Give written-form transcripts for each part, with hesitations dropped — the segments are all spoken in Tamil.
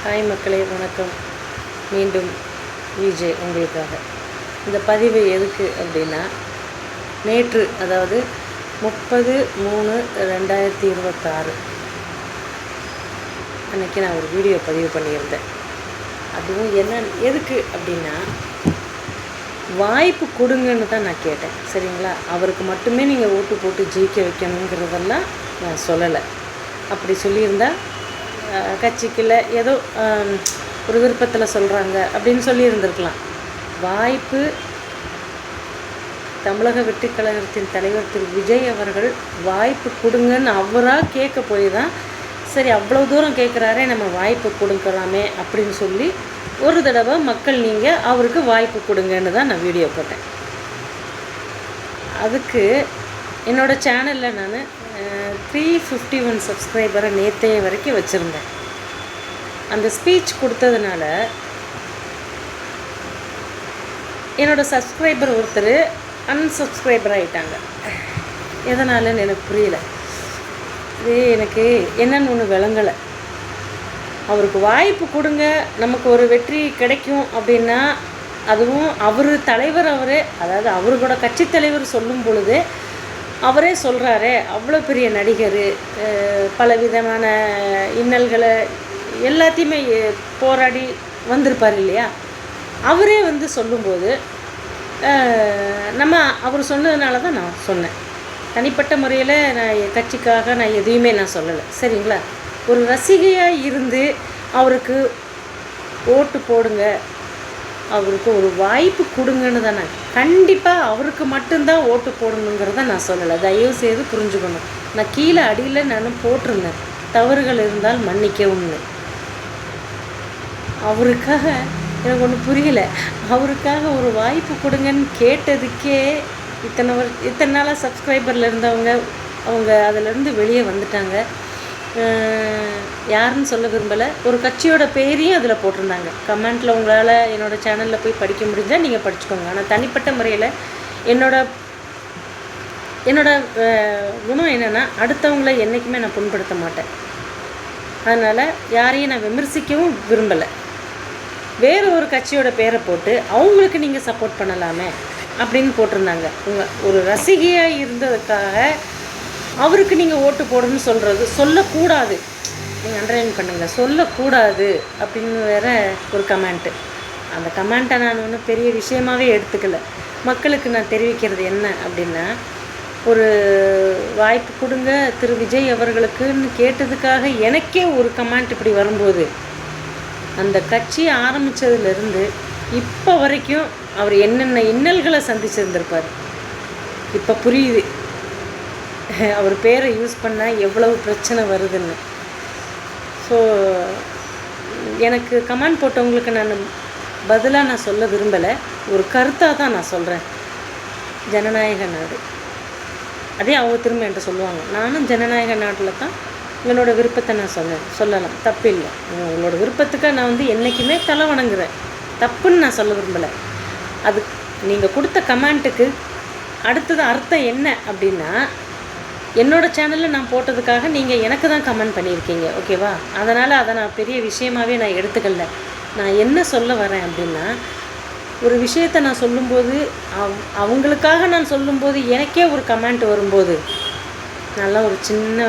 ஹாய் மக்களே, வணக்கம். மீண்டும் விஜய் உங்களுக்காக. இந்த பதிவு எதுக்கு அப்படின்னா, நேற்று அதாவது 30/3/2026 அன்றைக்கி நான் ஒரு வீடியோ பதிவு பண்ணியிருந்தேன். அதுவும் எதுக்கு அப்படின்னா, வாய்ப்பு கொடுங்கன்னு தான் நான் கேட்டேன். சரிங்களா? அவருக்கு மட்டுமே நீங்கள் ஓட்டு போட்டு ஜெயிக்க வைக்கணுங்கிறதெல்லாம் நான் சொல்லலை. அப்படி சொல்லியிருந்தால் கட்சிக்குள்ள ஏதோ ஒரு விருப்பத்தில் சொல்கிறாங்க அப்படின்னு சொல்லியிருந்திருக்கலாம். வாய்ப்பு தமிழக வெற்றிக் கழகத்தின் தலைவர் திரு விஜய் அவர்கள் வாய்ப்பு கொடுங்கன்னு அவராக கேட்க போய் தான், சரி அவ்வளோ தூரம் கேட்குறாரே நம்ம வாய்ப்பு கொடுக்கலாமே அப்படின்னு சொல்லி ஒரு தடவை மக்கள் நீங்கள் அவருக்கு வாய்ப்பு கொடுங்கன்னு தான் நான் வீடியோ போட்டேன். அதுக்கு என்னோடய சேனலில் நான் 351 சப்ஸ்கிரைபரை நேற்றைய வரைக்கும் வச்சுருந்தேன். அந்த ஸ்பீச் கொடுத்ததுனால என்னோடய சப்ஸ்கிரைபர் ஒருத்தர் அன்சப்ஸ்கிரைபர் ஆகிட்டாங்க. எதனாலன்னு எனக்கு புரியல. இது எனக்கு என்னன்னு ஒன்று விளங்கலை. அவருக்கு வாய்ப்பு கொடுங்க, நமக்கு ஒரு வெற்றி கிடைக்கும் அப்படின்னா, அதுவும் அவர் தலைவர், அதாவது அவரோட கட்சி தலைவர் சொல்லும் பொழுது அவரே சொல்கிறாரே, அவ்வளோ பெரிய நடிகர், பலவிதமான இன்னல்களை எல்லாத்தையுமே போராடி வந்திருப்பார் இல்லையா? அவரே சொல்லும்போது நம்ம அவர் சொன்னதுனால தான் நான் சொன்னேன். தனிப்பட்ட முறையில் நான் என் கட்சிக்காக நான் எதையுமே நான் சொல்லலை. சரிங்களா? ஒரு ரசிகையாக இருந்து அவருக்கு ஓட்டு போடுங்க, அவருக்கு ஒரு வாய்ப்பு கொடுங்கன்னு தான் நான் கண்டிப்பாக அவருக்கு மட்டும்தான் ஓட்டு போடணுங்கிறத நான் சொல்லலை. தயவு செய்து புரிஞ்சுக்கணும். நான் கீழே அடியில் நான் போட்டிருந்தேன், தவறுகள் இருந்தால் மன்னிக்கவும்னு. அவருக்காக எனக்கு ஒன்று புரியலை. அவருக்காக ஒரு வாய்ப்பு கொடுங்கன்னு கேட்டதுக்கே இத்தனை நாளாக சப்ஸ்கிரைபரில் இருந்தவங்க அவங்க அதிலேருந்து வெளியே வந்துட்டாங்க. யாருன்னு சொல்ல விரும்பலை. ஒரு கட்சியோட பேரையும் அதில் போட்டிருந்தாங்க. கமெண்ட்டில் உங்களால் என்னோடய சேனலில் போய் படிக்க முடிஞ்சால் நீங்கள் படிச்சுக்கோங்க. ஆனால் தனிப்பட்ட முறையில் என்னோட குணம் என்னென்னா, அடுத்தவங்களை என்றைக்குமே நான் புண்படுத்த மாட்டேன். அதனால் யாரையும் நான் விமர்சிக்கவும் விரும்பலை. வேறு ஒரு கட்சியோட பேரை போட்டு அவங்களுக்கு நீங்கள் சப்போர்ட் பண்ணலாமே அப்படின்னு போட்டிருந்தாங்க. ஒரு ரசிகையாக இருந்ததுக்காக அவருக்கு நீங்கள் ஓட்டு போடணும்னு சொல்லக்கூடாது. நீங்கள் அண்டர்லைன் பண்ணுங்கள், சொல்லக்கூடாது அப்படின்னு வேற ஒரு கமெண்ட்டு. அந்த கமெண்ட்டை நான் ஒன்றும் பெரிய விஷயமாகவே எடுத்துக்கலை. மக்களுக்கு நான் தெரிவிக்கிறது என்ன அப்படின்னா, ஒரு வாய்ப்பு கொடுங்க திரு விஜய் அவர்களுக்குன்னு கேட்டதுக்காக எனக்கே ஒரு கமெண்ட் இப்படி வரும்போது, அந்த கட்சி ஆரம்பித்ததுலேருந்து இப்போ வரைக்கும் அவர் என்னென்ன இன்னல்களை சந்திச்சிருந்திருப்பார். இப்போ புரியுது அவர் பேரை யூஸ் பண்ணால் எவ்வளவு பிரச்சனை வருதுன்னு. ஸோ எனக்கு கமெண்ட் போட்டவங்களுக்கு நான் பதிலாக நான் சொல்ல விரும்பலை, ஒரு கருத்தாக தான் நான் சொல்கிறேன். ஜனநாயக நாடு, அதே அவங்க திரும்ப என்கிட்ட சொல்லுவாங்க. நானும் ஜனநாயக நாட்டில் தான் என்னோடய விருப்பத்தை நான் சொல்லலாம், தப்பு இல்லை. உங்களோட விருப்பத்துக்காக நான் என்றைக்குமே தலை வணங்குறேன், தப்புன்னு நான் சொல்ல விரும்பலை. அது நீங்கள் கொடுத்த கமெண்ட்டுக்கு அடுத்தது அர்த்தம் என்ன அப்படின்னா, என்னோடய சேனலில் நான் போட்டதுக்காக நீங்கள் எனக்கு தான் கமெண்ட் பண்ணியிருக்கீங்க, ஓகேவா? அதனால் அதை நான் பெரிய விஷயமாகவே நான் எடுத்துக்கல. நான் என்ன சொல்ல வரேன் அப்படின்னா, ஒரு விஷயத்தை நான் சொல்லும்போது அவங்களுக்காக நான் சொல்லும்போது எனக்கே ஒரு கமெண்ட் வரும்போது, நல்லா ஒரு சின்ன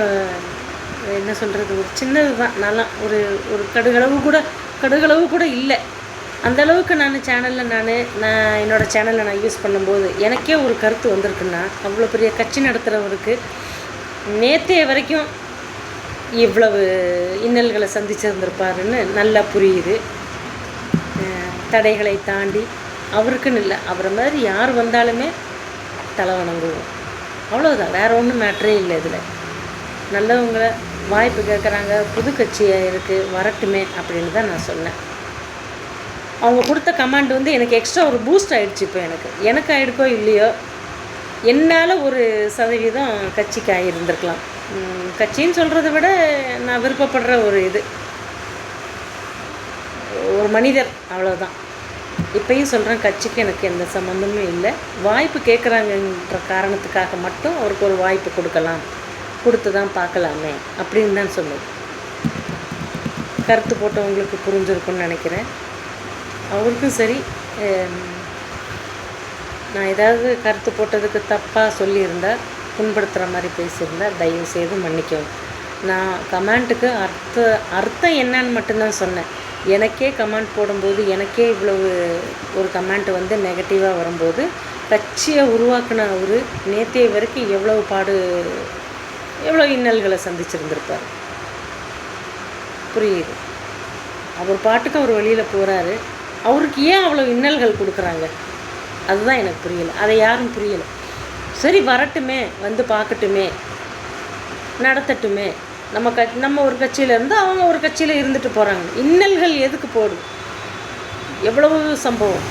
என்ன சொல்கிறது, ஒரு சின்னது தான், நல்லா ஒரு ஒரு கடுகளவு கூட இல்லை. அந்தளவுக்கு நான் சேனலில் நான் என்னோடய சேனலில் நான் யூஸ் பண்ணும்போது எனக்கே ஒரு கருத்து வந்திருக்குன்னா, அவ்வளோ பெரிய கட்சி நடத்துகிறவருக்கு நேற்றைய வரைக்கும் இவ்வளவு இன்னல்களை சந்திச்சிருந்திருப்பாருன்னு நல்லா புரியுது. தடைகளை தாண்டி அவருக்குன்னு இல்லை, அவரை மாதிரி யார் வந்தாலுமே தலை வணங்குவோம், அவ்வளோதான். வேறு ஒன்றும் மேட்ரே இல்லை. இதில் நல்லவங்களை வாய்ப்பு கேட்குறாங்க, புது கட்சியாக இருக்குது, வரட்டுமே அப்படின்னு தான் நான் சொன்னேன். அவங்க கொடுத்த கமாண்ட் எனக்கு எக்ஸ்ட்ரா ஒரு பூஸ்ட் ஆகிடுச்சு. இப்போ எனக்கு ஆகிடுக்கோ இல்லையோ, என்னால் ஒரு சதவீதம் கட்சிக்கு ஆகியிருந்திருக்கலாம். கட்சின்னு சொல்கிறத விட நான் விருப்பப்படுற ஒரு மனிதர், அவ்வளோதான். இப்போயும் சொல்கிறேன், கட்சிக்கு எனக்கு எந்த சம்மந்தமும் இல்லை. வாய்ப்பு கேட்குறாங்கன்ற காரணத்துக்காக மட்டும் அவருக்கு ஒரு வாய்ப்பு கொடுக்கலாம், கொடுத்து தான் பார்க்கலாமே அப்படின்னு தான் சொல்லுவேன். கருத்து போட்டவங்களுக்கு புரிஞ்சிருக்குன்னு நினைக்கிறேன். அவருக்கும் சரி, நான் ஏதாவது கருத்து போட்டதுக்கு தப்பாக சொல்லியிருந்தால், புண்படுத்துகிற மாதிரி பேசியிருந்தால் தயவுசெய்து மன்னிக்கவும். நான் கமெண்ட்டுக்கு அர்த்தம் என்னன்னு மட்டும்தான் சொன்னேன். எனக்கே கமெண்ட் போடும்போது, எனக்கே இவ்வளவு ஒரு கமெண்ட் வந்து நெகட்டிவாக வரும்போது, கட்சியை உருவாக்கின அவர் நேற்றைய வரைக்கும் எவ்வளோ இன்னல்களை சந்திச்சிருந்திருப்பார். புரியுது. அவர் பாட்டுக்கு அவர் வெளியில் போகிறாரு. அவருக்கு ஏன் அவ்வளோ இன்னல்கள் கொடுக்குறாங்க? அதுதான் எனக்கு புரியலை. அதை யாரும் புரியலை. சரி, வரட்டுமே, வந்து பார்க்கட்டுமே, நடத்தட்டுமே. நம்ம ஒரு கட்சியில் இருந்து அவங்க ஒரு கட்சியில் இருந்துட்டு போகிறாங்க. இன்னல்கள் எதுக்கு போடுது? எவ்வளவு சம்பவம்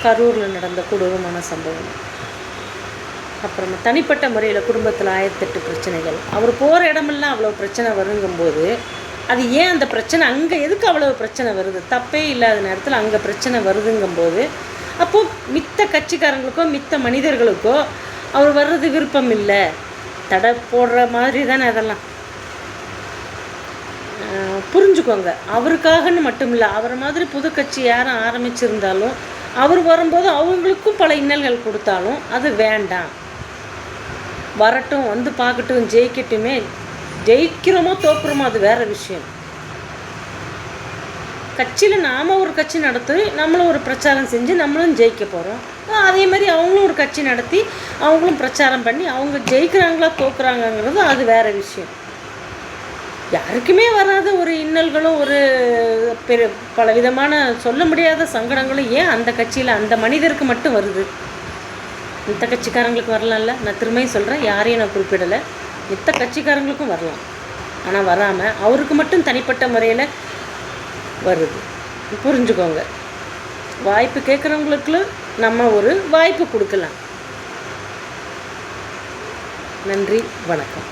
கரூரில் நடந்த கொடூரமான சம்பவம். அப்புறமா தனிப்பட்ட முறையில் குடும்பத்தில் 1008 பிரச்சனைகள். அவர் போகிற இடமெல்லாம் அவ்வளோ பிரச்சனை வருங்கும்போது, அது ஏன் அந்த பிரச்சனை அங்கே எதுக்கு அவ்வளோ பிரச்சனை வருது? தப்பே இல்லாத நேரத்தில் அங்கே பிரச்சனை வருதுங்கும்போது, அப்போது மித்த கட்சிக்காரங்களுக்கோ மித்த மனிதர்களுக்கோ அவர் வர்றது விருப்பம் இல்லை, தடை போடுற மாதிரி தானே அதெல்லாம். புரிஞ்சுக்கோங்க. அவருக்காகன்னு மட்டும் இல்லை, அவரை மாதிரி புது கட்சி யாரும் ஆரம்பிச்சிருந்தாலும் அவர் வரும்போது அவங்களுக்கும் பல இன்னல்கள் கொடுத்தாலும் அது வேண்டாம். வரட்டும், வந்து பார்க்கட்டும், ஜெயிக்கட்டுமே. ஜெயிக்கிறோமோ தோக்குறோமோ அது வேறு விஷயம். கட்சியில் நாம் ஒரு கட்சி நடத்தி நம்மளும் ஒரு பிரச்சாரம் செஞ்சு நம்மளும் ஜெயிக்க போகிறோம். அதே மாதிரி அவங்களும் ஒரு கட்சி நடத்தி அவங்களும் பிரச்சாரம் பண்ணி அவங்க ஜெயிக்கிறாங்களா தோக்குறாங்கங்கிறது அது வேறு விஷயம். யாருக்குமே வராத ஒரு இன்னல்களும் ஒரு பலவிதமான சொல்ல முடியாத சங்கடங்களும் ஏன் அந்த கட்சியில் அந்த மனிதருக்கு மட்டும் வருது? மித்த கட்சிக்காரங்களுக்கு வரலாம்ல. நான் திரும்பியும் சொல்கிறேன், யாரையும் நான் குறிப்பிடலை. மித்த கட்சிக்காரங்களுக்கும் வரலாம். ஆனால் வராமல் அவருக்கு மட்டும் தனிப்பட்ட முறையில் வருது. புரிஞ்சுக்கோங்க. வாய்ப்பு கேட்குறவங்களுக்கு நம்ம ஒரு வாய்ப்பு கொடுக்கலாம். நன்றி, வணக்கம்.